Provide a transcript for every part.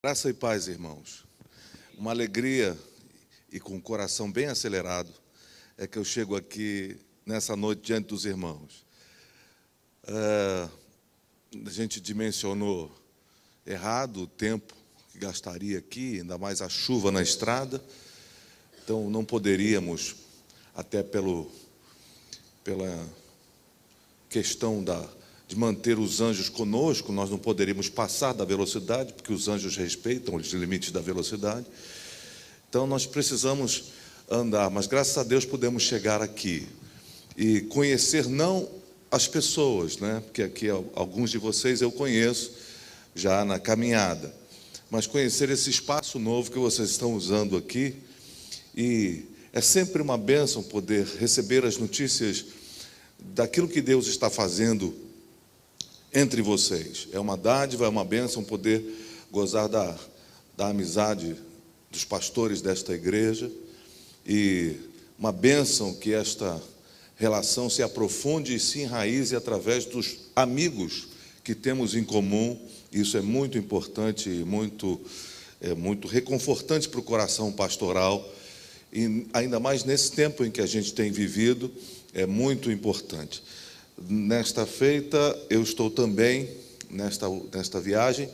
Graça e paz, irmãos. Uma alegria e com o coração bem acelerado é que eu chego aqui nessa noite diante dos irmãos. A gente dimensionou errado o tempo que gastaria aqui, ainda mais a chuva na estrada. Então, não poderíamos, até pela questão de manter os anjos conosco, nós não poderíamos passar da velocidade, porque os anjos respeitam os limites da velocidade. Então, nós precisamos andar, mas graças a Deus podemos chegar aqui e conhecer não as pessoas, né? Porque aqui alguns de vocês eu conheço já na caminhada, mas conhecer esse espaço novo que vocês estão usando aqui. E é sempre uma bênção poder receber as notícias daquilo que Deus está fazendo entre vocês. É uma dádiva, é uma bênção poder gozar da amizade dos pastores desta igreja, e uma bênção que esta relação se aprofunde e se enraize através dos amigos que temos em comum. Isso é muito importante e muito reconfortante para o coração pastoral, e ainda mais nesse tempo em que a gente tem vivido, é muito importante. Nesta feita, eu estou também, nesta viagem,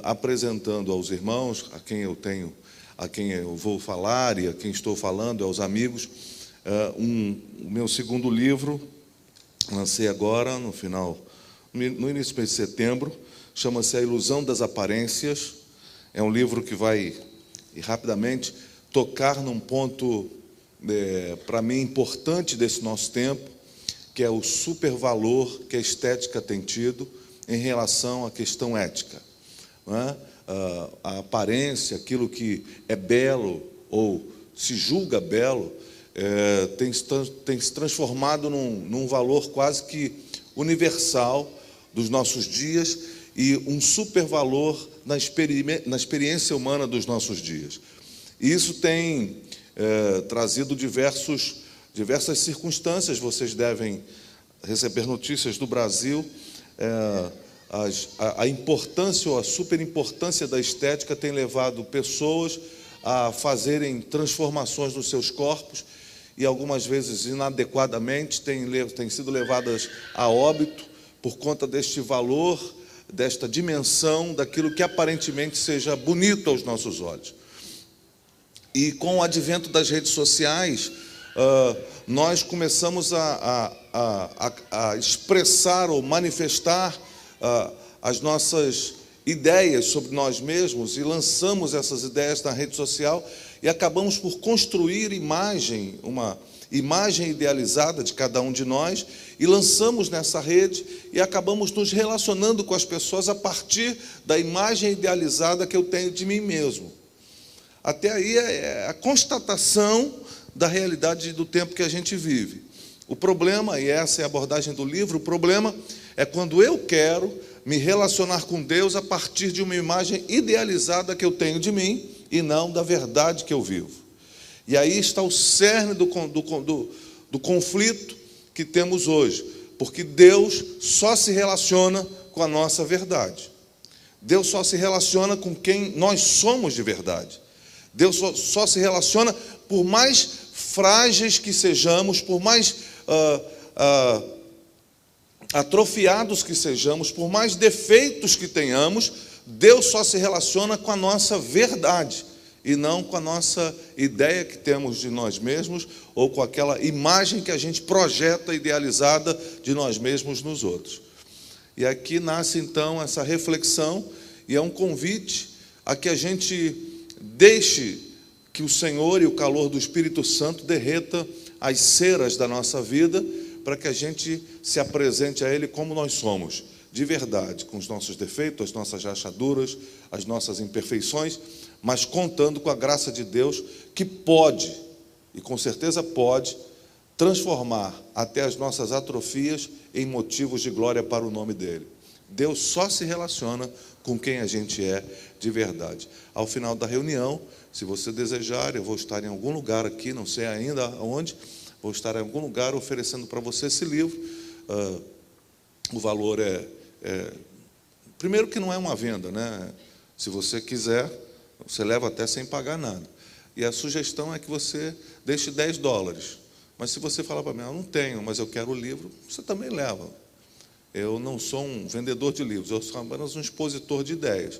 apresentando aos irmãos, a quem eu vou falar e a quem estou falando, aos amigos, o meu segundo livro. Lancei agora, no início de setembro, chama-se A Ilusão das Aparências. É um livro que vai, rapidamente, tocar num ponto, para mim, importante desse nosso tempo, que é o supervalor que a estética tem tido em relação à questão ética. Não é? A aparência, aquilo que é belo ou se julga belo, tem se transformado num valor quase que universal dos nossos dias e um supervalor na experiência humana dos nossos dias. E isso tem trazido diversas circunstâncias. Vocês devem receber notícias do Brasil. A importância ou a superimportância da estética tem levado pessoas a fazerem transformações nos seus corpos e algumas vezes inadequadamente têm sido levadas a óbito por conta deste valor, desta dimensão, daquilo que aparentemente seja bonito aos nossos olhos. E com o advento das redes sociais, nós começamos a expressar ou manifestar as nossas ideias sobre nós mesmos, e lançamos essas ideias na rede social e acabamos por construir uma imagem idealizada de cada um de nós, e lançamos nessa rede e acabamos nos relacionando com as pessoas a partir da imagem idealizada que eu tenho de mim mesmo. Até aí é a constatação da realidade do tempo que a gente vive. O problema, e essa é a abordagem do livro, o problema é quando eu quero me relacionar com Deus a partir de uma imagem idealizada que eu tenho de mim e não da verdade que eu vivo. E aí está o cerne do conflito que temos hoje, porque Deus só se relaciona com a nossa verdade. Deus só se relaciona com quem nós somos de verdade. Deus só se relaciona, por mais frágeis que sejamos, por mais atrofiados que sejamos, por mais defeitos que tenhamos, Deus só se relaciona com a nossa verdade e não com a nossa ideia que temos de nós mesmos ou com aquela imagem que a gente projeta idealizada de nós mesmos nos outros. E aqui nasce então essa reflexão, e é um convite a que a gente deixe que o Senhor e o calor do Espírito Santo derreta as ceras da nossa vida, para que a gente se apresente a Ele como nós somos, de verdade, com os nossos defeitos, as nossas rachaduras, as nossas imperfeições, mas contando com a graça de Deus, que pode, e com certeza pode, transformar até as nossas atrofias em motivos de glória para o nome dEle. Deus só se relaciona com quem a gente é de verdade. Ao final da reunião, se você desejar, eu vou estar em algum lugar aqui, não sei ainda onde, vou estar em algum lugar oferecendo para você esse livro. O valor primeiro que não é uma venda, né? Se você quiser, você leva até sem pagar nada. E a sugestão é que você deixe $10. Mas se você falar para mim, eu não tenho, mas eu quero o livro, você também leva. Eu não sou um vendedor de livros, eu sou apenas um expositor de ideias.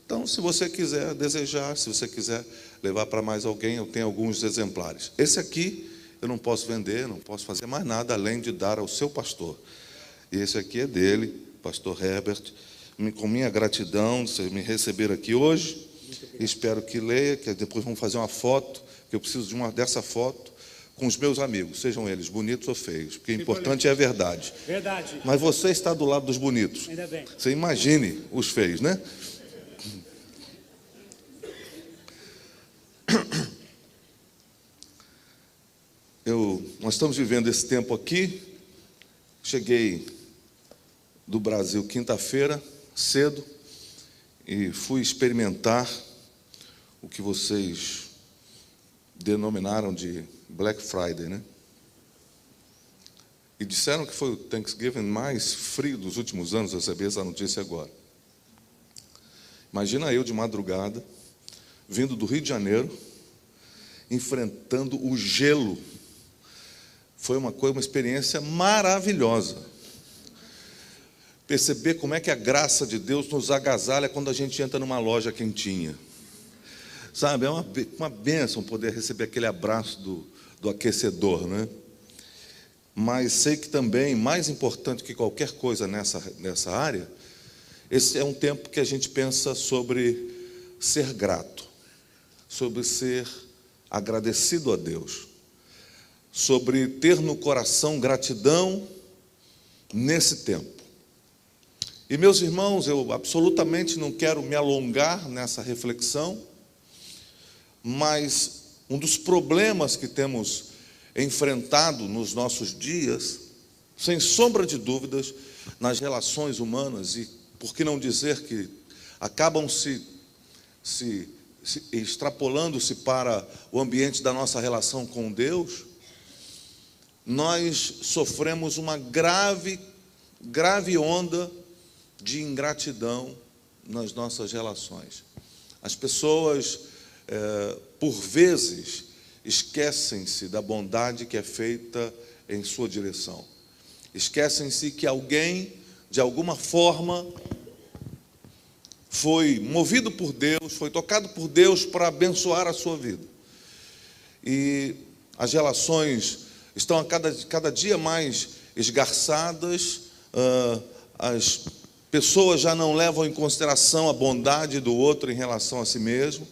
Então, se você quiser desejar, se você quiser levar para mais alguém, eu tenho alguns exemplares. Esse aqui eu não posso vender, não posso fazer mais nada além de dar ao seu pastor. E esse aqui é dele, pastor Herbert. Com minha gratidão de vocês me receber aqui hoje. Espero que leia, que depois vamos fazer uma foto, que eu preciso dessa foto com os meus amigos, sejam eles bonitos ou feios, porque o importante é a verdade. Verdade. Mas você está do lado dos bonitos. Ainda bem. Você imagine os feios, né? Nós estamos vivendo esse tempo aqui. Cheguei do Brasil quinta-feira, cedo, e fui experimentar o que vocês denominaram de Black Friday, né? E disseram que foi o Thanksgiving mais frio dos últimos anos. Eu recebi essa notícia agora. Imagina eu de madrugada, vindo do Rio de Janeiro, enfrentando o gelo. Foi uma experiência maravilhosa. Perceber como é que a graça de Deus nos agasalha quando a gente entra numa loja quentinha. Sabe, é uma bênção poder receber aquele abraço do aquecedor, né? Mas sei que também, mais importante que qualquer coisa nessa área, esse é um tempo que a gente pensa sobre ser grato, sobre ser agradecido a Deus, sobre ter no coração gratidão nesse tempo. E, meus irmãos, eu absolutamente não quero me alongar nessa reflexão, mas um dos problemas que temos enfrentado nos nossos dias, sem sombra de dúvidas, nas relações humanas, e por que não dizer que acabam se extrapolando-se para o ambiente da nossa relação com Deus, nós sofremos uma grave onda de ingratidão nas nossas relações. As pessoas, por vezes, esquecem-se da bondade que é feita em sua direção. Esquecem-se que alguém, de alguma forma, foi movido por Deus, foi tocado por Deus para abençoar a sua vida. E as relações estão a cada dia mais esgarçadas, as pessoas já não levam em consideração a bondade do outro em relação a si mesmo.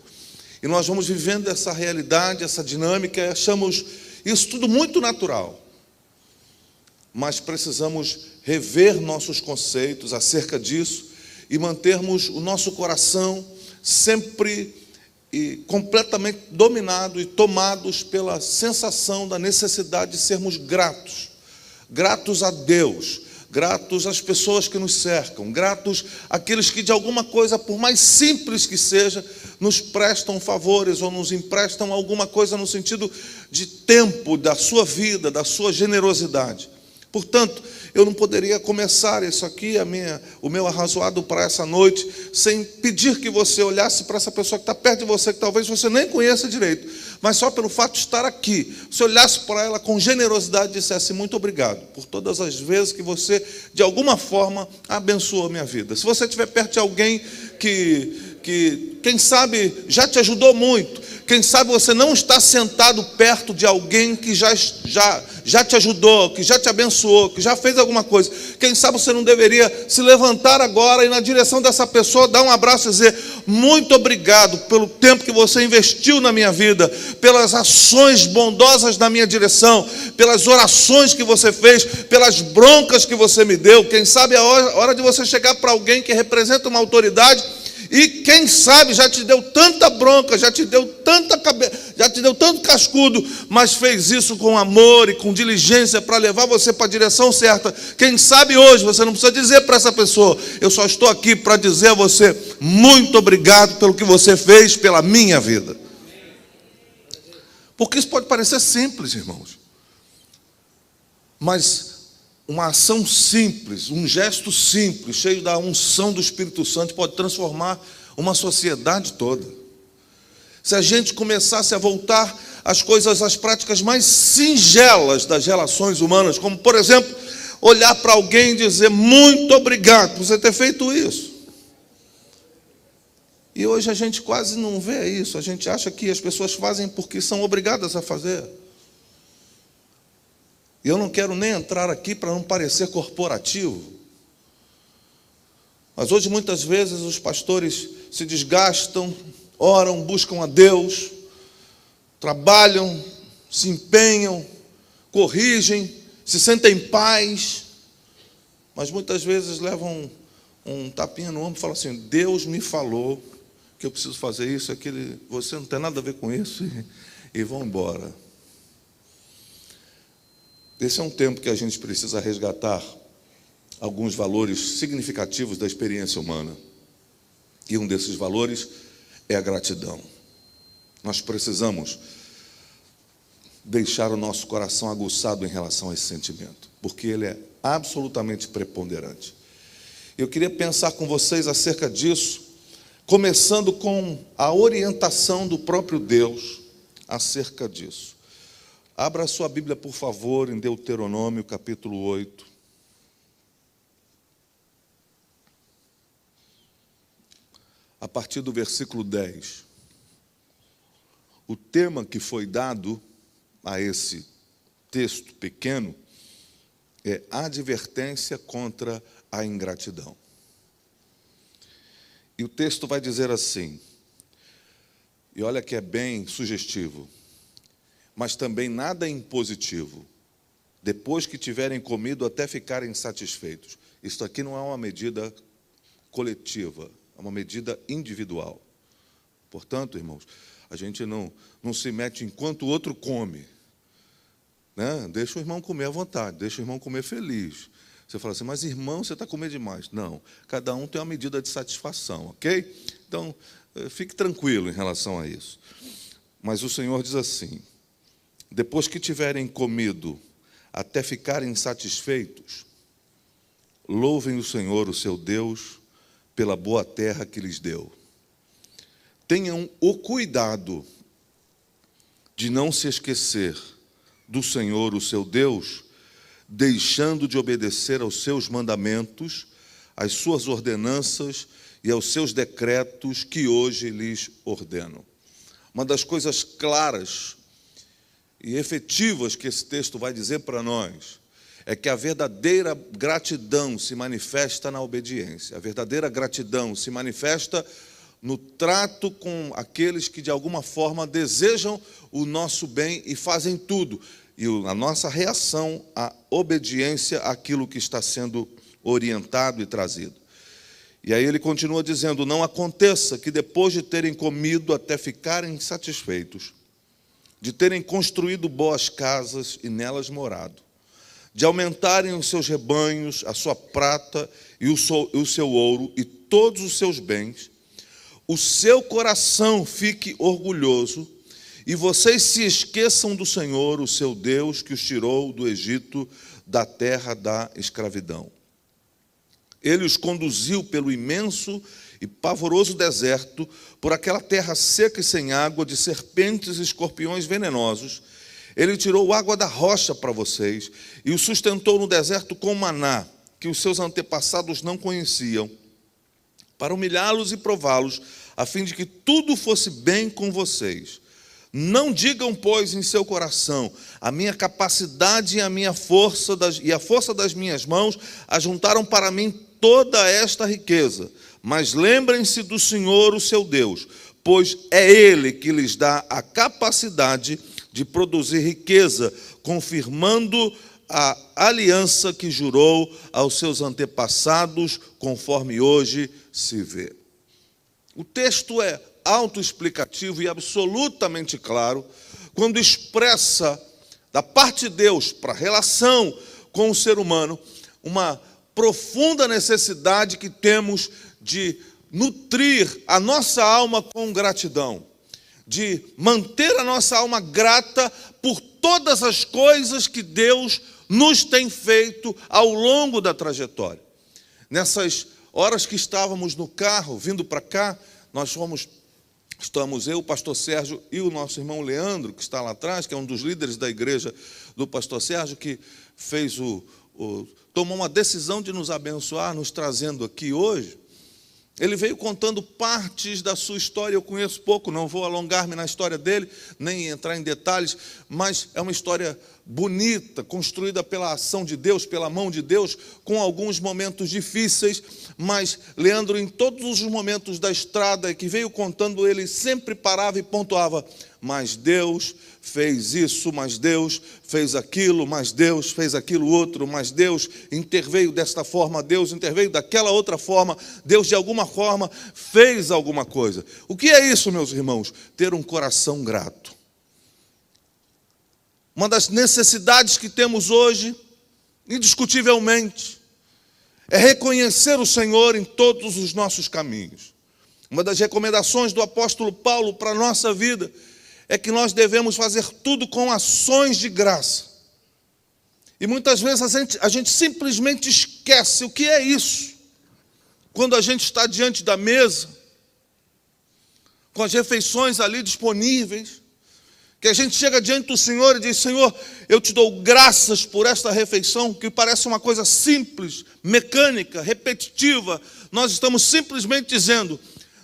E nós vamos vivendo essa realidade, essa dinâmica, e achamos isso tudo muito natural. Mas precisamos rever nossos conceitos acerca disso e mantermos o nosso coração sempre e completamente dominado e tomados pela sensação da necessidade de sermos gratos. Gratos a Deus, gratos às pessoas que nos cercam, gratos àqueles que de alguma coisa, por mais simples que seja, nos prestam favores ou nos emprestam alguma coisa no sentido de tempo da sua vida, da sua generosidade. Portanto, eu não poderia começar isso aqui, o meu arrazoado para essa noite, sem pedir que você olhasse para essa pessoa que está perto de você, que talvez você nem conheça direito, mas só pelo fato de estar aqui, você olhasse para ela com generosidade e dissesse: muito obrigado por todas as vezes que você, de alguma forma, abençoou a minha vida. Se você estiver perto de alguém que quem sabe, já te ajudou muito, quem sabe você não está sentado perto de alguém que já te ajudou, que já te abençoou, que já fez alguma coisa. Quem sabe você não deveria se levantar agora e na direção dessa pessoa dar um abraço e dizer: muito obrigado pelo tempo que você investiu na minha vida, pelas ações bondosas na minha direção, pelas orações que você fez, pelas broncas que você me deu. Quem sabe é a hora de você chegar para alguém que representa uma autoridade e quem sabe já te deu tanta bronca, já te deu tanto cascudo, mas fez isso com amor e com diligência para levar você para a direção certa. Quem sabe hoje você não precisa dizer para essa pessoa: eu só estou aqui para dizer a você muito obrigado pelo que você fez pela minha vida. Porque isso pode parecer simples, irmãos, mas uma ação simples, um gesto simples, cheio da unção do Espírito Santo, pode transformar uma sociedade toda. Se a gente começasse a voltar às coisas, às práticas mais singelas das relações humanas, como, por exemplo, olhar para alguém e dizer muito obrigado por você ter feito isso. E hoje a gente quase não vê isso. A gente acha que as pessoas fazem porque são obrigadas a fazer. E eu não quero nem entrar aqui para não parecer corporativo. Mas hoje, muitas vezes, os pastores se desgastam, oram, buscam a Deus, trabalham, se empenham, corrigem, se sentem em paz, mas muitas vezes levam um tapinha no ombro e falam assim: Deus me falou que eu preciso fazer isso, aquilo, você não tem nada a ver com isso, e vão embora. Esse é um tempo que a gente precisa resgatar alguns valores significativos da experiência humana. E um desses valores é a gratidão. Nós precisamos deixar o nosso coração aguçado em relação a esse sentimento, porque ele é absolutamente preponderante. Eu queria pensar com vocês acerca disso, começando com a orientação do próprio Deus acerca disso. Abra a sua Bíblia, por favor, em Deuteronômio, capítulo 8. A partir do versículo 10. O tema que foi dado a esse texto pequeno é advertência contra a ingratidão. E o texto vai dizer assim, e olha que é bem sugestivo: mas também nada impositivo, depois que tiverem comido até ficarem satisfeitos. Isso aqui não é uma medida coletiva, é uma medida individual. Portanto, irmãos, a gente não se mete enquanto o outro come, né? Deixa o irmão comer à vontade, deixa o irmão comer feliz. Você fala assim: mas irmão, você está comendo demais. Não, cada um tem uma medida de satisfação, ok? Então, fique tranquilo em relação a isso. Mas o Senhor diz assim: depois que tiverem comido até ficarem satisfeitos, louvem o Senhor, o seu Deus, pela boa terra que lhes deu. Tenham o cuidado de não se esquecer do Senhor, o seu Deus, deixando de obedecer aos seus mandamentos, às suas ordenanças e aos seus decretos que hoje lhes ordeno. Uma das coisas claras e efetivas que esse texto vai dizer para nós é que a verdadeira gratidão se manifesta na obediência. A verdadeira gratidão se manifesta no trato com aqueles que de alguma forma desejam o nosso bem e fazem tudo. E a nossa reação à obediência àquilo que está sendo orientado e trazido. E aí ele continua dizendo: não aconteça que depois de terem comido até ficarem satisfeitos, de terem construído boas casas e nelas morado, de aumentarem os seus rebanhos, a sua prata e o seu ouro e todos os seus bens, o seu coração fique orgulhoso e vocês se esqueçam do Senhor, o seu Deus, que os tirou do Egito, da terra da escravidão. Ele os conduziu pelo imenso e pavoroso deserto, por aquela terra seca e sem água, de serpentes e escorpiões venenosos. Ele tirou água da rocha para vocês e os sustentou no deserto com maná, que os seus antepassados não conheciam, para humilhá-los e prová-los, a fim de que tudo fosse bem com vocês. Não digam, pois, em seu coração: a minha capacidade e a minha força e a força das minhas mãos ajuntaram para mim toda esta riqueza. Mas lembrem-se do Senhor, o seu Deus, pois é Ele que lhes dá a capacidade de produzir riqueza, confirmando a aliança que jurou aos seus antepassados, conforme hoje se vê. O texto é autoexplicativo e absolutamente claro quando expressa da parte de Deus para a relação com o ser humano uma profunda necessidade que temos de nutrir a nossa alma com gratidão, de manter a nossa alma grata por todas as coisas que Deus nos tem feito ao longo da trajetória. Nessas horas que estávamos no carro, vindo para cá, Estamos eu, o pastor Sérgio e o nosso irmão Leandro, que está lá atrás, que é um dos líderes da igreja do pastor Sérgio, que fez tomou uma decisão de nos abençoar, nos trazendo aqui hoje. Ele veio contando partes da sua história, eu conheço pouco, não vou alongar-me na história dele, nem entrar em detalhes, mas é uma história bonita, construída pela ação de Deus, pela mão de Deus, com alguns momentos difíceis, mas Leandro, em todos os momentos da estrada que veio contando, ele sempre parava e pontuava: mas Deus fez isso, mas Deus fez aquilo, mas Deus fez aquilo outro, mas Deus interveio desta forma, Deus interveio daquela outra forma, Deus de alguma forma fez alguma coisa. O que é isso, meus irmãos? Ter um coração grato. Uma das necessidades que temos hoje, indiscutivelmente, é reconhecer o Senhor em todos os nossos caminhos. Uma das recomendações do apóstolo Paulo para a nossa vida é que nós devemos fazer tudo com ações de graça. E muitas vezes a gente simplesmente esquece o que é isso. Quando a gente está diante da mesa, com as refeições ali disponíveis, que a gente chega diante do Senhor e diz: Senhor, eu te dou graças por esta refeição, que parece uma coisa simples, mecânica, repetitiva. Nós estamos simplesmente dizendo: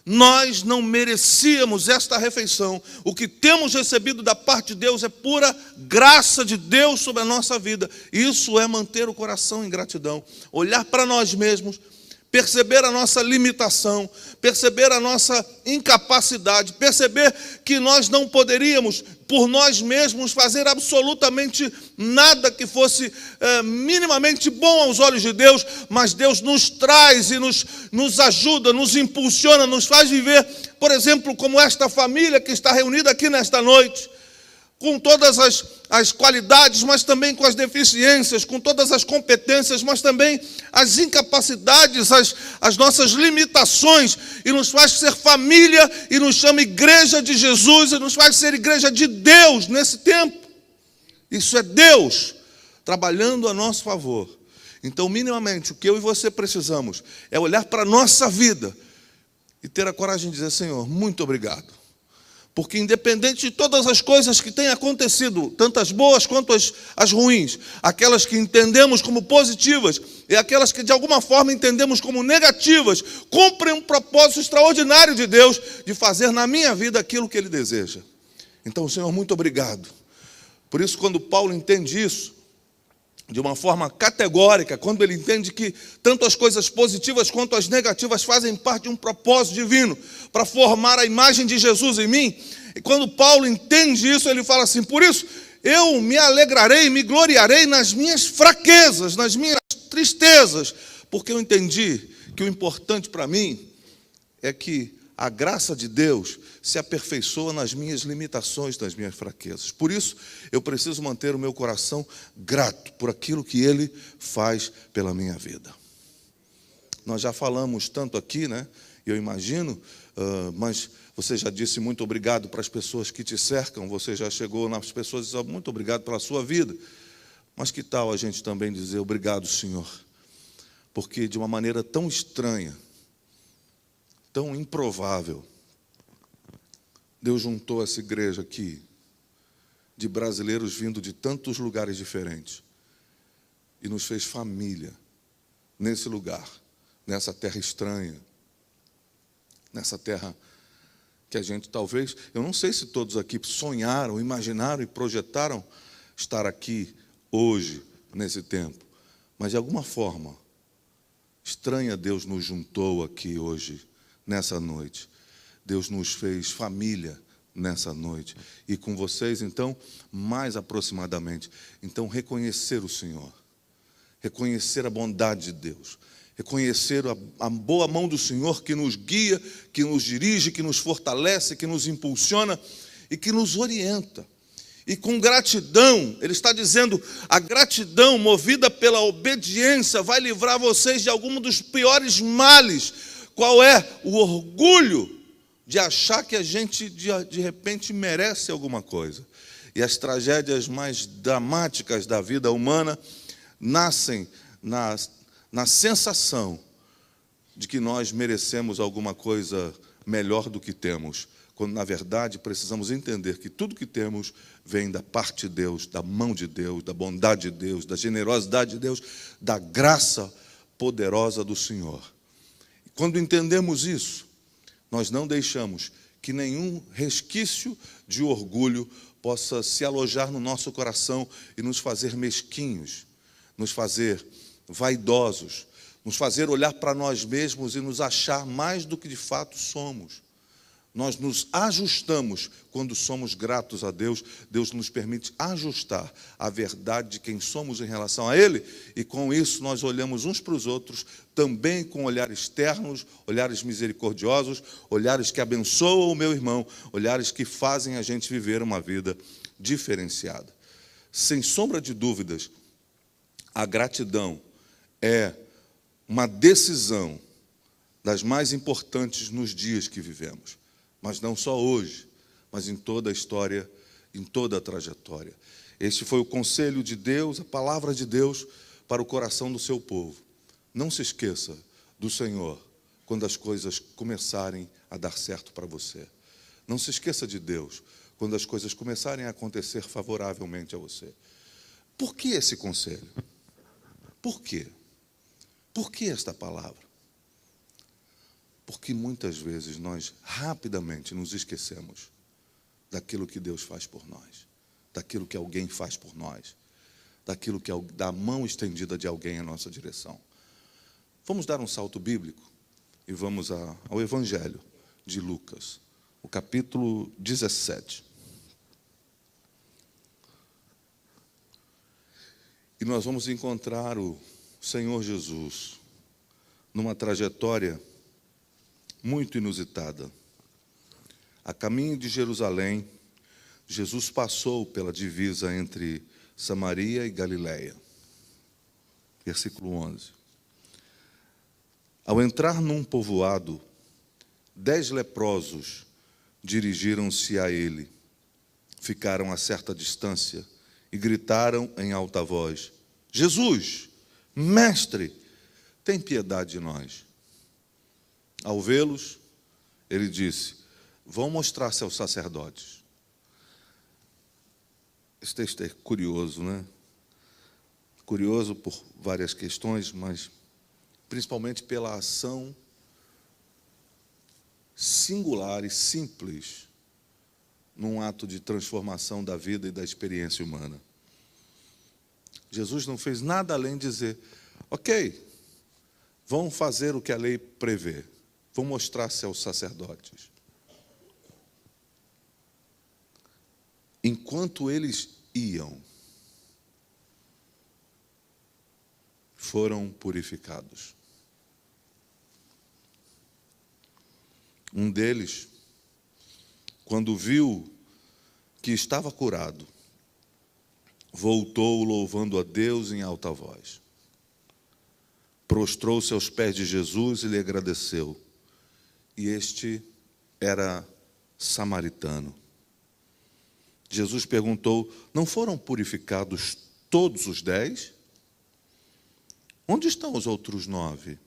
nós não merecíamos esta refeição. O que temos recebido da parte de Deus é pura graça de Deus sobre a nossa vida. Isso é manter o coração em gratidão. Olhar para nós mesmos, perceber a nossa limitação, perceber a nossa incapacidade, perceber que nós não poderíamos, por nós mesmos, fazer absolutamente nada que fosse minimamente bom aos olhos de Deus, mas Deus nos traz e nos ajuda, nos impulsiona, nos faz viver, por exemplo, como esta família que está reunida aqui nesta noite, com todas as qualidades, mas também com as deficiências, com todas as competências, mas também as incapacidades, as nossas limitações, e nos faz ser família, e nos chama igreja de Jesus, e nos faz ser igreja de Deus nesse tempo. Isso é Deus trabalhando a nosso favor. Então, minimamente, o que eu e você precisamos é olhar para a nossa vida e ter a coragem de dizer: Senhor, muito obrigado. Porque independente de todas as coisas que têm acontecido, tanto as boas quanto as ruins, aquelas que entendemos como positivas e aquelas que de alguma forma entendemos como negativas, cumprem um propósito extraordinário de Deus de fazer na minha vida aquilo que Ele deseja. Então, Senhor, muito obrigado. Por isso, quando Paulo entende isso, de uma forma categórica, quando ele entende que tanto as coisas positivas quanto as negativas fazem parte de um propósito divino para formar a imagem de Jesus em mim, e quando Paulo entende isso, ele fala assim: por isso eu me alegrarei, me gloriarei nas minhas fraquezas, nas minhas tristezas, porque eu entendi que o importante para mim é que a graça de Deus se aperfeiçoa nas minhas limitações, nas minhas fraquezas. Por isso, eu preciso manter o meu coração grato por aquilo que Ele faz pela minha vida. Nós já falamos tanto aqui, né? Eu imagino, mas você já disse muito obrigado para as pessoas que te cercam, você já chegou nas pessoas e disse muito obrigado pela sua vida. Mas que tal a gente também dizer obrigado, Senhor? Porque de uma maneira tão estranha, tão improvável, Deus juntou essa igreja aqui, de brasileiros vindo de tantos lugares diferentes, e nos fez família, nesse lugar, nessa terra estranha, nessa terra que a gente talvez, eu não sei se todos aqui sonharam, imaginaram e projetaram estar aqui hoje, nesse tempo, mas de alguma forma, estranha, Deus nos juntou aqui hoje, nessa noite. Deus nos fez família nessa noite. E com vocês, então, mais aproximadamente. Então, reconhecer o Senhor. Reconhecer a bondade de Deus. Reconhecer a boa mão do Senhor que nos guia, que nos dirige, que nos fortalece, que nos impulsiona e que nos orienta. E com gratidão, ele está dizendo, a gratidão movida pela obediência vai livrar vocês de algum dos piores males. Qual é? O orgulho de achar que a gente, de repente, merece alguma coisa. E as tragédias mais dramáticas da vida humana nascem na sensação de que nós merecemos alguma coisa melhor do que temos, quando, na verdade, precisamos entender que tudo que temos vem da parte de Deus, da mão de Deus, da bondade de Deus, da generosidade de Deus, da graça poderosa do Senhor. E quando entendemos isso, nós não deixamos que nenhum resquício de orgulho possa se alojar no nosso coração e nos fazer mesquinhos, nos fazer vaidosos, nos fazer olhar para nós mesmos e nos achar mais do que de fato somos. Nós nos ajustamos quando somos gratos a Deus. Deus nos permite ajustar a verdade de quem somos em relação a Ele, e com isso nós olhamos uns para os outros também com olhares ternos, olhares misericordiosos, olhares que abençoam o meu irmão, olhares que fazem a gente viver uma vida diferenciada. Sem sombra de dúvidas, a gratidão é uma decisão das mais importantes nos dias que vivemos. Mas não só hoje, mas em toda a história, em toda a trajetória. Este foi o conselho de Deus, a palavra de Deus para o coração do seu povo. Não se esqueça do Senhor quando as coisas começarem a dar certo para você. Não se esqueça de Deus quando as coisas começarem a acontecer favoravelmente a você. Por que esse conselho? Por quê? Por que esta palavra? Porque muitas vezes nós rapidamente nos esquecemos daquilo que Deus faz por nós, daquilo que alguém faz por nós, daquilo que da mão estendida de alguém em nossa direção. Vamos dar um salto bíblico e vamos ao Evangelho de Lucas, o capítulo 17. E nós vamos encontrar o Senhor Jesus numa trajetória muito inusitada. A caminho de Jerusalém, Jesus passou pela divisa entre Samaria e Galiléia. Versículo 11. Ao entrar num povoado, 10 leprosos dirigiram-se a ele. Ficaram a certa distância e gritaram em alta voz: Jesus, mestre, tem piedade de nós. Ao vê-los, ele disse: vão mostrar-se aos sacerdotes. Esse texto é curioso, né? Curioso por várias questões, mas principalmente pela ação singular e simples num ato de transformação da vida e da experiência humana. Jesus não fez nada além de dizer: ok, vão fazer o que a lei prevê. Vão mostrar-se aos sacerdotes. Enquanto eles iam, foram purificados. Um deles, quando viu que estava curado, voltou louvando a Deus em alta voz. Prostrou-se aos pés de Jesus e lhe agradeceu. E este era samaritano. Jesus perguntou: não foram purificados todos os 10? Onde estão os outros 9?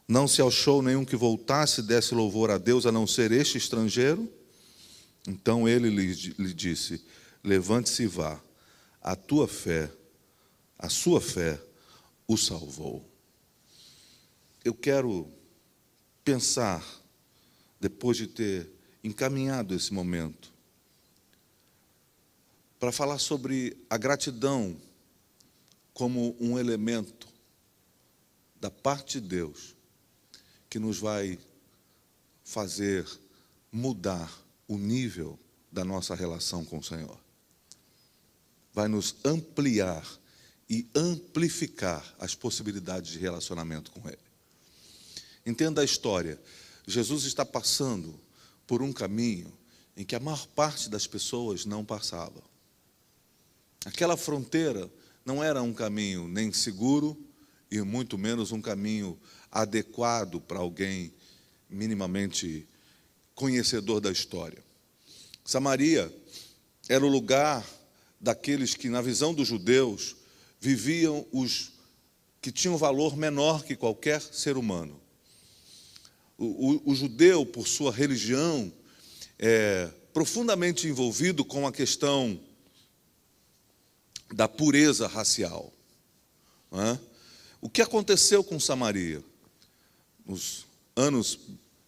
Não se achou nenhum que voltasse e desse louvor a Deus, a não ser este estrangeiro? Então ele lhe disse: levante-se e vá, a sua fé o salvou. Eu quero pensar, depois de ter encaminhado esse momento, para falar sobre a gratidão como um elemento da parte de Deus que nos vai fazer mudar o nível da nossa relação com o Senhor. Vai nos ampliar e amplificar as possibilidades de relacionamento com Ele. Entenda a história. Jesus está passando por um caminho em que a maior parte das pessoas não passava. Aquela fronteira não era um caminho nem seguro e muito menos um caminho adequado para alguém minimamente conhecedor da história. Samaria era o lugar daqueles que, na visão dos judeus, viviam os que tinham valor menor que qualquer ser humano. O judeu, por sua religião, é profundamente envolvido com a questão da pureza racial. Não é? O que aconteceu com Samaria?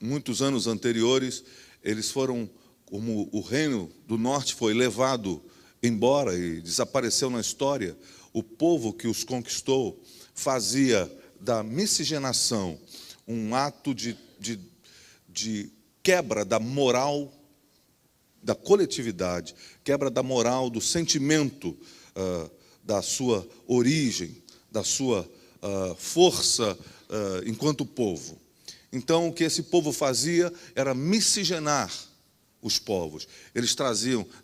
Muitos anos anteriores, eles foram, como o reino do norte foi levado embora e desapareceu na história, o povo que os conquistou fazia da miscigenação um ato de quebra da moral da coletividade, quebra da moral, do sentimento da sua origem, da sua força enquanto povo. Então, o que esse povo fazia era miscigenar os povos. Eles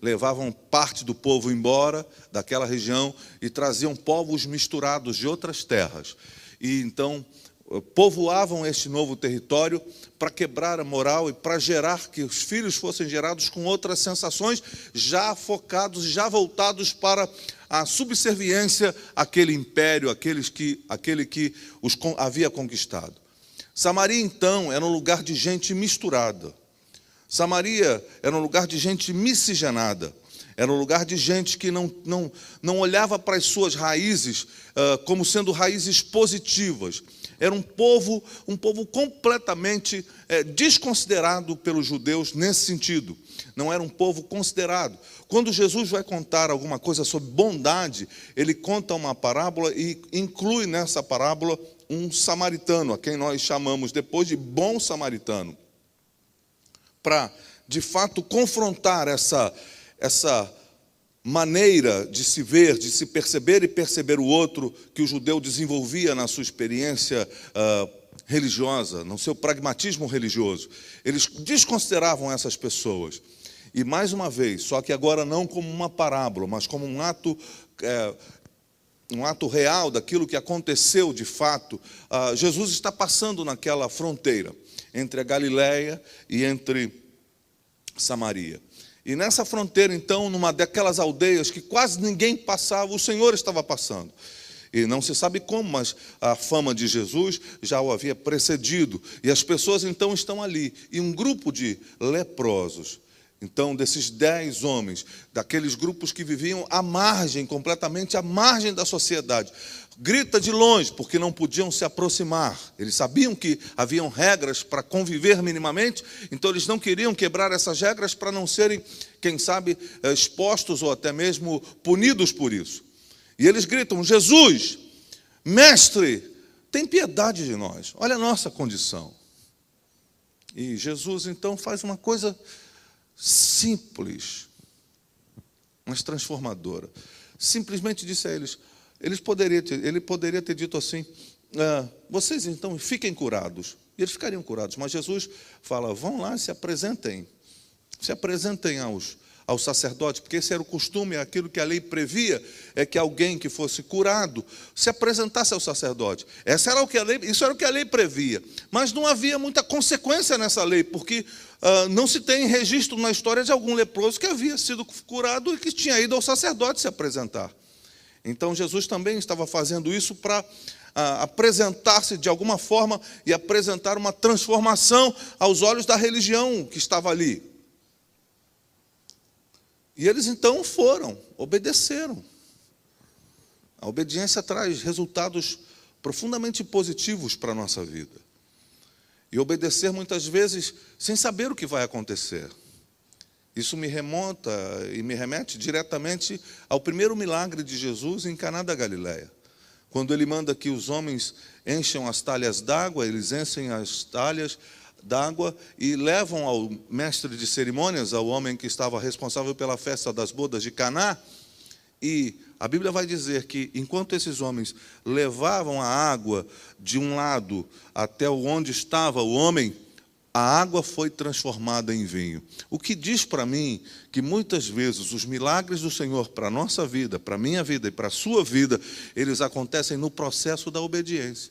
levavam parte do povo embora daquela região e traziam povos misturados de outras terras. E então povoavam este novo território para quebrar a moral e para gerar que os filhos fossem gerados com outras sensações, já focados, já voltados para a subserviência àquele império, aquele que os havia conquistado. Samaria, então, era um lugar de gente misturada. Samaria era um lugar de gente miscigenada. Era um lugar de gente que não olhava para as suas raízes como sendo raízes positivas. Era um povo completamente desconsiderado pelos judeus nesse sentido. Não era um povo considerado. Quando Jesus vai contar alguma coisa sobre bondade, ele conta uma parábola e inclui nessa parábola um samaritano, a quem nós chamamos depois de bom samaritano, para, de fato, confrontar essa maneira de se ver, de se perceber e perceber o outro que o judeu desenvolvia na sua experiência religiosa, no seu pragmatismo religioso. Eles desconsideravam essas pessoas. E, mais uma vez, só que agora não como uma parábola, mas como um ato real daquilo que aconteceu de fato. Jesus está passando naquela fronteira entre a Galileia e entre Samaria. E nessa fronteira, então, numa daquelas aldeias que quase ninguém passava, o Senhor estava passando. E não se sabe como, mas a fama de Jesus já o havia precedido. E as pessoas, então, estão ali. E um grupo de leprosos, então, desses 10 homens, daqueles grupos que viviam à margem, completamente à margem da sociedade, grita de longe, porque não podiam se aproximar. Eles sabiam que haviam regras para conviver minimamente, então eles não queriam quebrar essas regras para não serem, quem sabe, expostos ou até mesmo punidos por isso. E eles gritam: Jesus, mestre, tem piedade de nós, olha a nossa condição. E Jesus, então, faz uma coisa simples, mas transformadora. Simplesmente disse a eles, ele poderia ter dito assim: vocês então fiquem curados. E eles ficariam curados. Mas Jesus fala: vão lá, se apresentem aos sacerdotes, porque esse era o costume, aquilo que a lei previa, é que alguém que fosse curado se apresentasse ao sacerdote. Isso era o que a lei previa. Mas não havia muita consequência nessa lei, porque não se tem registro na história de algum leproso que havia sido curado e que tinha ido ao sacerdote se apresentar. Então Jesus também estava fazendo isso para apresentar-se de alguma forma e apresentar uma transformação aos olhos da religião que estava ali. E eles então obedeceram. A obediência traz resultados profundamente positivos para a nossa vida. E obedecer muitas vezes sem saber o que vai acontecer. Isso me remonta e me remete diretamente ao primeiro milagre de Jesus em Caná da Galileia. Quando ele manda que os homens encham as talhas d'água, eles enchem as talhas d'água e levam ao mestre de cerimônias, ao homem que estava responsável pela festa das bodas de Caná. E a Bíblia vai dizer que, enquanto esses homens levavam a água de um lado até onde estava o homem, a água foi transformada em vinho. O que diz para mim que muitas vezes os milagres do Senhor para a nossa vida, para a minha vida e para a sua vida, eles acontecem no processo da obediência.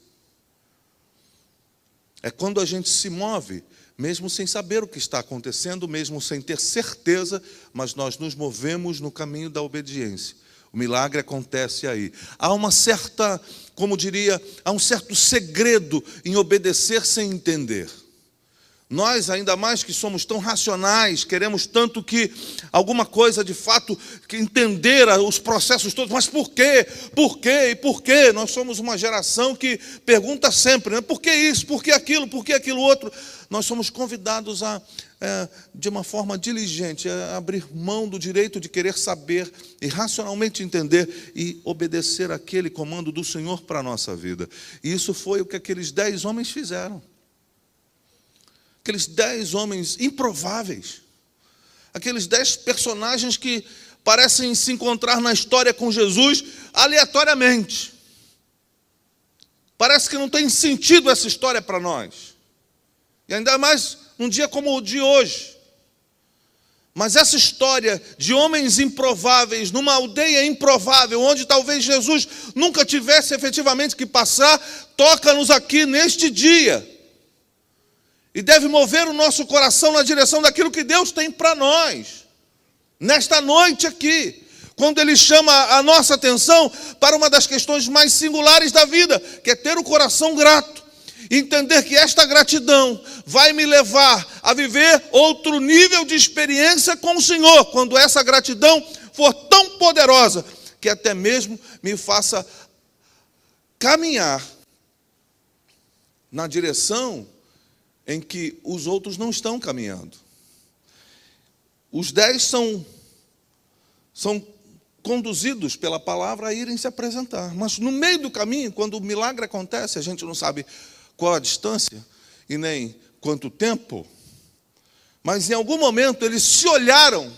É quando a gente se move, mesmo sem saber o que está acontecendo, mesmo sem ter certeza, mas nós nos movemos no caminho da obediência. O milagre acontece aí. Há uma certa, como diria, há um certo segredo em obedecer sem entender. Nós, ainda mais que somos tão racionais, queremos tanto que alguma coisa, de fato, que entender os processos todos. Mas por quê? Por quê? E por quê? Nós somos uma geração que pergunta sempre, né? Por que isso? Por que aquilo? Por que aquilo outro? Nós somos convidados de uma forma diligente, a abrir mão do direito de querer saber e racionalmente entender e obedecer aquele comando do Senhor para a nossa vida. E isso foi o que aqueles 10 homens fizeram. Aqueles 10 homens improváveis, aqueles 10 personagens que parecem se encontrar na história com Jesus aleatoriamente. Parece que não tem sentido essa história para nós. E ainda mais num dia como o de hoje. Mas essa história de homens improváveis, numa aldeia improvável, onde talvez Jesus nunca tivesse efetivamente que passar, toca-nos aqui neste dia. E deve mover o nosso coração na direção daquilo que Deus tem para nós. Nesta noite aqui, quando Ele chama a nossa atenção para uma das questões mais singulares da vida, que é ter o coração grato. E entender que esta gratidão vai me levar a viver outro nível de experiência com o Senhor, quando essa gratidão for tão poderosa, que até mesmo me faça caminhar na direção em que os outros não estão caminhando. Os 10 são conduzidos pela palavra a irem se apresentar. Mas no meio do caminho, quando o milagre acontece, a gente não sabe qual a distância e nem quanto tempo, mas em algum momento eles se olharam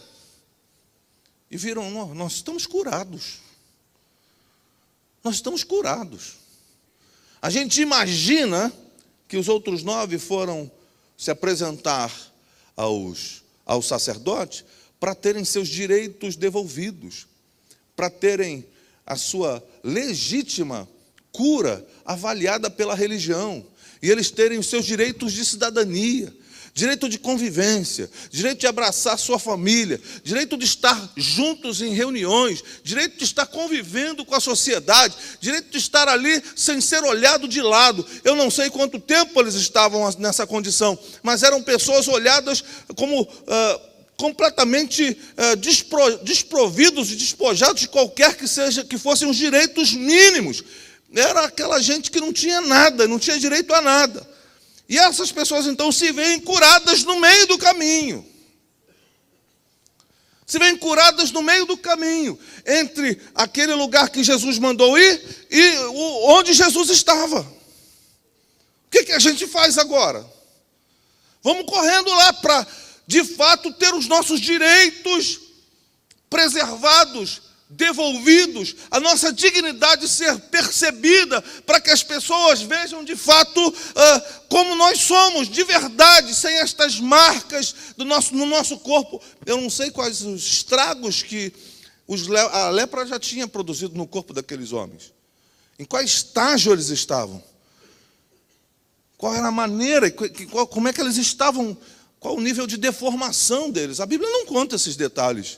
e viram: nós estamos curados. Nós estamos curados. A gente imagina que os outros 9 foram se apresentar ao sacerdote para terem seus direitos devolvidos, para terem a sua legítima cura avaliada pela religião, e eles terem os seus direitos de cidadania, direito de convivência, direito de abraçar sua família, direito de estar juntos em reuniões, direito de estar convivendo com a sociedade, direito de estar ali sem ser olhado de lado. Eu não sei quanto tempo eles estavam nessa condição, mas eram pessoas olhadas como completamente desprovidos e despojados de qualquer que fossem os direitos mínimos. Era aquela gente que não tinha nada, não tinha direito a nada. E essas pessoas, então, se veem curadas no meio do caminho. Se veem curadas no meio do caminho, entre aquele lugar que Jesus mandou ir e onde Jesus estava. O que a gente faz agora? Vamos correndo lá para, de fato, ter os nossos direitos preservados, devolvidos, a nossa dignidade ser percebida, para que as pessoas vejam de fato como nós somos, de verdade, sem estas marcas no nosso corpo. Eu não sei quais os estragos que a lepra já tinha produzido no corpo daqueles homens. Em qual estágio eles estavam? Qual era a maneira, como é que eles estavam, qual o nível de deformação deles? A Bíblia não conta esses detalhes.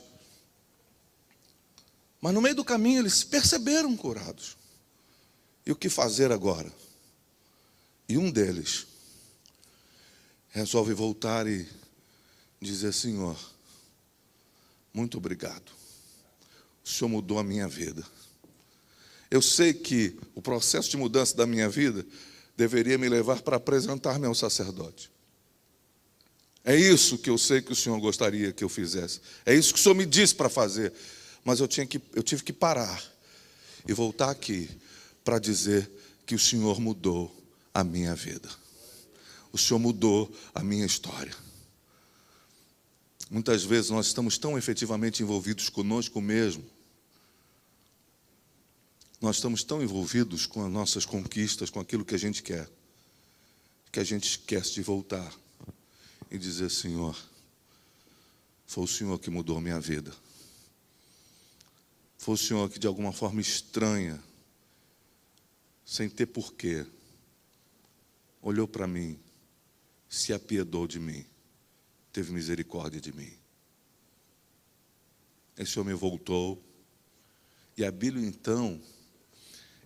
Mas no meio do caminho eles se perceberam curados. E o que fazer agora? E um deles resolve voltar e dizer: Senhor, muito obrigado. O Senhor mudou a minha vida. Eu sei que o processo de mudança da minha vida deveria me levar para apresentar-me ao sacerdote. É isso que eu sei que o Senhor gostaria que eu fizesse. É isso que o Senhor me disse para fazer. Mas eu tive que parar e voltar aqui para dizer que o Senhor mudou a minha vida. O Senhor mudou a minha história. Muitas vezes nós estamos tão efetivamente envolvidos conosco mesmo. Nós estamos tão envolvidos com as nossas conquistas, com aquilo que a gente quer, que a gente esquece de voltar e dizer: Senhor, foi o Senhor que mudou a minha vida. Foi o Senhor que, de alguma forma estranha, sem ter porquê, olhou para mim, se apiedou de mim, teve misericórdia de mim. Esse homem voltou, e a Bíblia, então,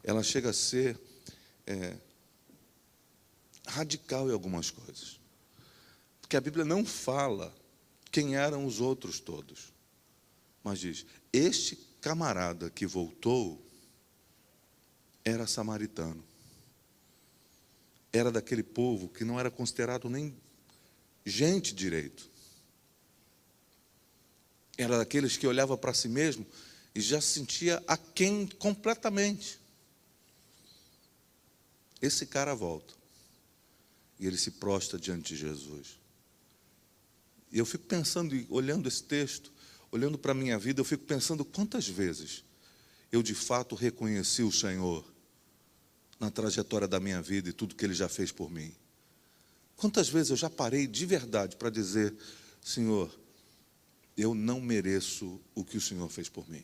ela chega a ser radical em algumas coisas. Porque a Bíblia não fala quem eram os outros todos, mas diz: este camarada que voltou era samaritano. Era daquele povo que não era considerado nem gente direito. Era daqueles que olhava para si mesmo e já se sentia aquém completamente. Esse cara volta e ele se prostra diante de Jesus. E eu fico pensando, olhando esse texto, olhando para a minha vida, eu fico pensando quantas vezes eu de fato reconheci o Senhor na trajetória da minha vida e tudo que Ele já fez por mim. Quantas vezes eu já parei de verdade para dizer: Senhor, eu não mereço o que o Senhor fez por mim.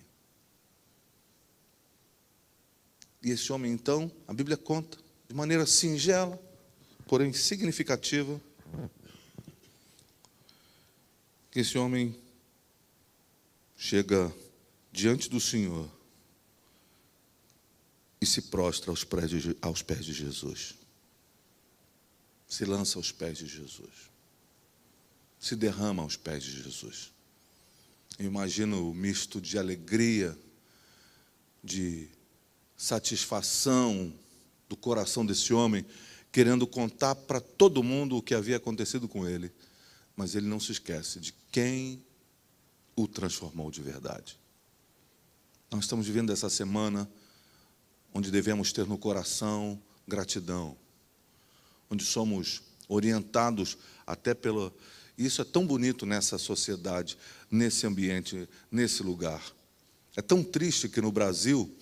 E esse homem, então, a Bíblia conta, de maneira singela, porém significativa, que esse homem chega diante do Senhor e se prostra aos pés de Jesus. Se lança aos pés de Jesus. Se derrama aos pés de Jesus. Eu imagino o misto de alegria, de satisfação do coração desse homem, querendo contar para todo mundo o que havia acontecido com ele. Mas ele não se esquece de quem o transformou de verdade. Nós estamos vivendo essa semana onde devemos ter no coração gratidão, onde somos orientados até pela... Isso é tão bonito nessa sociedade, nesse ambiente, nesse lugar. É tão triste que no Brasil,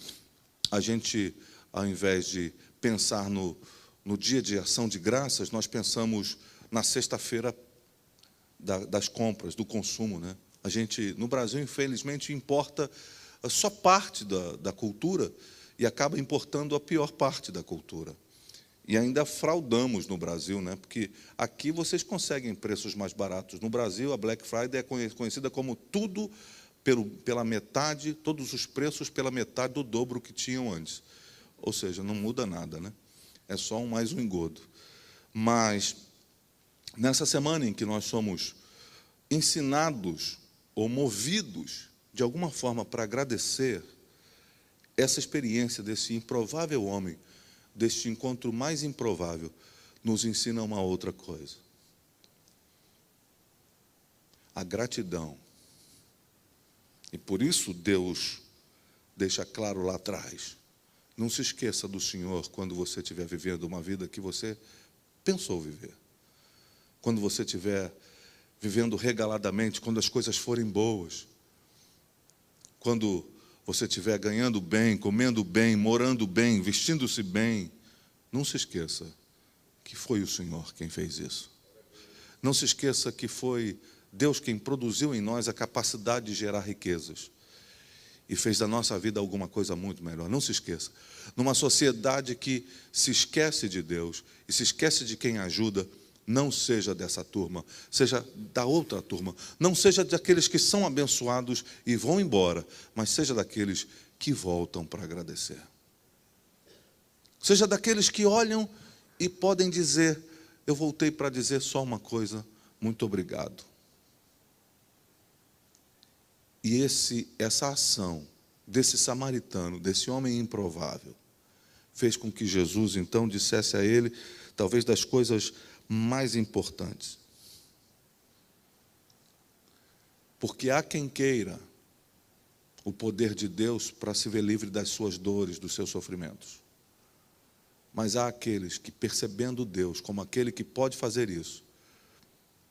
a gente, ao invés de pensar no dia de ação de graças, nós pensamos na sexta-feira das compras, do consumo, né? A gente, no Brasil, infelizmente, importa só parte da cultura e acaba importando a pior parte da cultura. E ainda fraudamos no Brasil, né? Porque aqui vocês conseguem preços mais baratos. No Brasil, a Black Friday é conhecida como tudo pela metade, todos os preços pela metade do dobro que tinham antes. Ou seja, não muda nada, né? É só mais um engodo. Mas, nessa semana em que nós somos ensinados ou movidos, de alguma forma, para agradecer, essa experiência desse improvável homem, deste encontro mais improvável, nos ensina uma outra coisa. A gratidão. E por isso Deus deixa claro lá atrás: não se esqueça do Senhor quando você estiver vivendo uma vida que você pensou viver. Quando você estiver vivendo regaladamente, quando as coisas forem boas. Quando você estiver ganhando bem, comendo bem, morando bem, vestindo-se bem, não se esqueça que foi o Senhor quem fez isso. Não se esqueça que foi Deus quem produziu em nós a capacidade de gerar riquezas e fez da nossa vida alguma coisa muito melhor. Não se esqueça. Numa sociedade que se esquece de Deus e se esquece de quem ajuda, não seja dessa turma, seja da outra turma. Não seja daqueles que são abençoados e vão embora, mas seja daqueles que voltam para agradecer. Seja daqueles que olham e podem dizer: eu voltei para dizer só uma coisa, muito obrigado. E essa ação desse samaritano, desse homem improvável, fez com que Jesus, então, dissesse a ele, talvez das coisas mais importantes. Porque há quem queira o poder de Deus para se ver livre das suas dores, dos seus sofrimentos. Mas há aqueles que, percebendo Deus como aquele que pode fazer isso,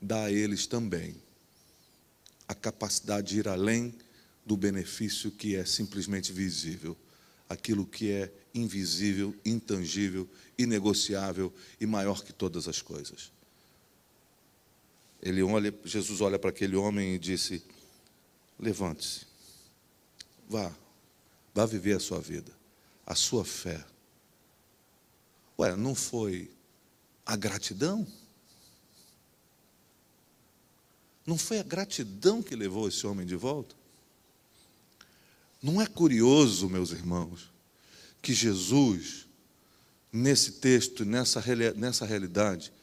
dá a eles também a capacidade de ir além do benefício que é simplesmente visível, aquilo que é invisível, intangível, inegociável e maior que todas as coisas. Jesus olha para aquele homem e disse: levante-se, vá viver a sua vida, a sua fé. Ué, não foi a gratidão? Não foi a gratidão que levou esse homem de volta? Não é curioso, meus irmãos, que Jesus, nesse texto, nessa realidade,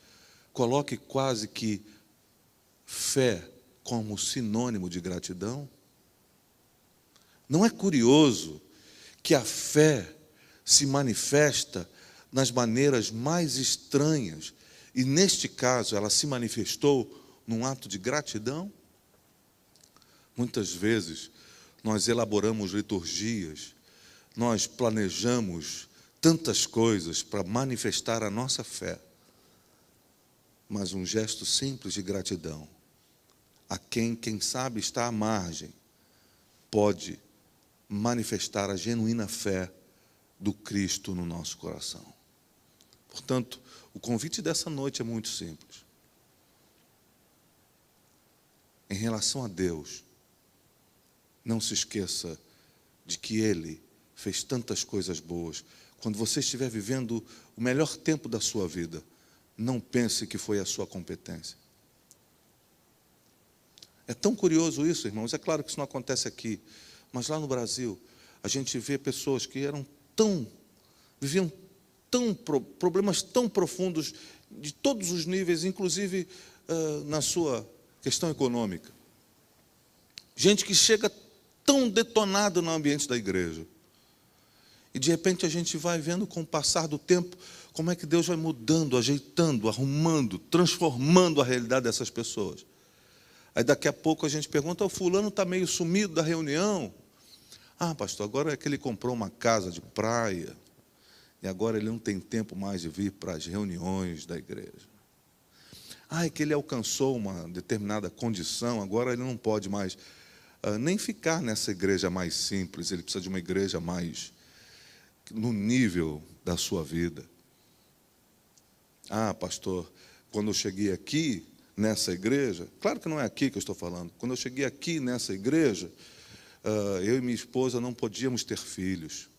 coloque quase que fé como sinônimo de gratidão? Não é curioso que a fé se manifesta nas maneiras mais estranhas, e neste caso ela se manifestou num ato de gratidão? Muitas vezes nós elaboramos liturgias, nós planejamos tantas coisas para manifestar a nossa fé, mas um gesto simples de gratidão a quem sabe está à margem, pode manifestar a genuína fé do Cristo no nosso coração. Portanto, o convite dessa noite é muito simples. Em relação a Deus, não se esqueça de que Ele fez tantas coisas boas. Quando você estiver vivendo o melhor tempo da sua vida, não pense que foi a sua competência. É tão curioso isso, irmãos. É claro que isso não acontece aqui, mas lá no Brasil, a gente vê pessoas que viviam problemas tão profundos, de todos os níveis, inclusive na sua questão econômica. Gente que chega tão detonada no ambiente da igreja. E de repente a gente vai vendo com o passar do tempo como é que Deus vai mudando, ajeitando, arrumando, transformando a realidade dessas pessoas. Aí daqui a pouco a gente pergunta: o fulano está meio sumido da reunião. Ah, pastor, agora é que ele comprou uma casa de praia e agora ele não tem tempo mais de vir para as reuniões da igreja. Ah, é que ele alcançou uma determinada condição, agora ele não pode mais nem ficar nessa igreja mais simples, ele precisa de uma igreja mais no nível da sua vida. Ah, pastor, quando eu cheguei aqui nessa igreja, claro que não é aqui que eu estou falando, quando eu cheguei aqui nessa igreja, eu e minha esposa não podíamos ter filhos.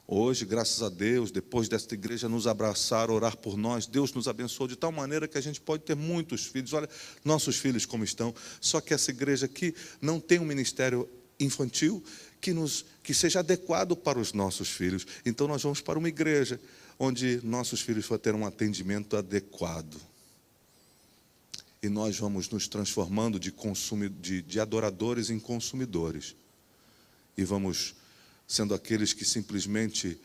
Hoje, graças a Deus, depois desta igreja nos abraçar, orar por nós, Deus nos abençoou de tal maneira que a gente pode ter muitos filhos. Olha, nossos filhos como estão. Só que essa igreja aqui não tem um ministério infantil que seja adequado para os nossos filhos. Então nós vamos para uma igreja onde nossos filhos vão ter um atendimento adequado. E nós vamos nos transformando de adoradores em consumidores. E vamos sendo aqueles que simplesmente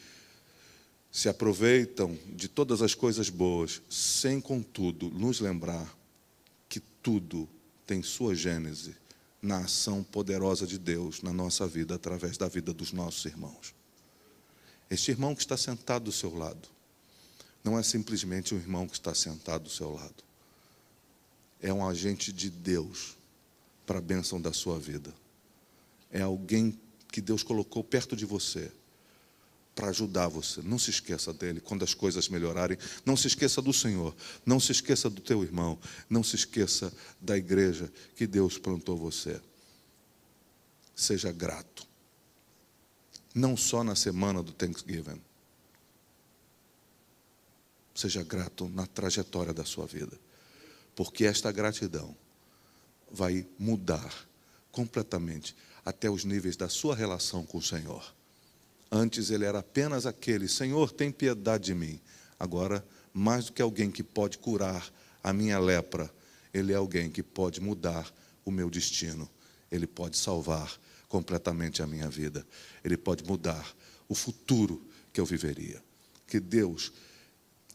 se aproveitam de todas as coisas boas, sem, contudo, nos lembrar que tudo tem sua gênese na ação poderosa de Deus na nossa vida, através da vida dos nossos irmãos. Este irmão que está sentado do seu lado, não é simplesmente um irmão que está sentado do seu lado. É um agente de Deus para a bênção da sua vida. É alguém que Deus colocou perto de você para ajudar você. Não se esqueça dele quando as coisas melhorarem. Não se esqueça do Senhor. Não se esqueça do teu irmão. Não se esqueça da igreja que Deus plantou você. Seja grato. Não só na semana do Thanksgiving. Seja grato na trajetória da sua vida. Porque esta gratidão vai mudar completamente até os níveis da sua relação com o Senhor. Antes ele era apenas aquele: Senhor, tem piedade de mim. Agora, mais do que alguém que pode curar a minha lepra, ele é alguém que pode mudar o meu destino. Ele pode salvar completamente a minha vida. Ele pode mudar o futuro que eu viveria. Que Deus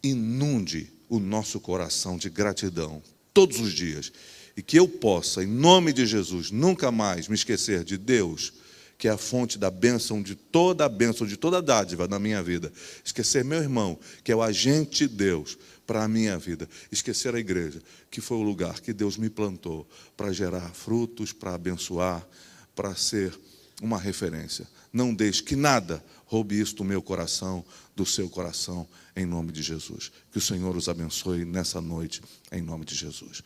inunde o nosso coração de gratidão todos os dias. E que eu possa, em nome de Jesus, nunca mais me esquecer de Deus, que é a fonte da bênção, de toda a dádiva na minha vida. Esquecer meu irmão, que é o agente de Deus para a minha vida. Esquecer a igreja, que foi o lugar que Deus me plantou para gerar frutos, para abençoar, para ser uma referência. Não deixe que nada roube isso do meu coração, do seu coração, em nome de Jesus. Que o Senhor os abençoe nessa noite, em nome de Jesus.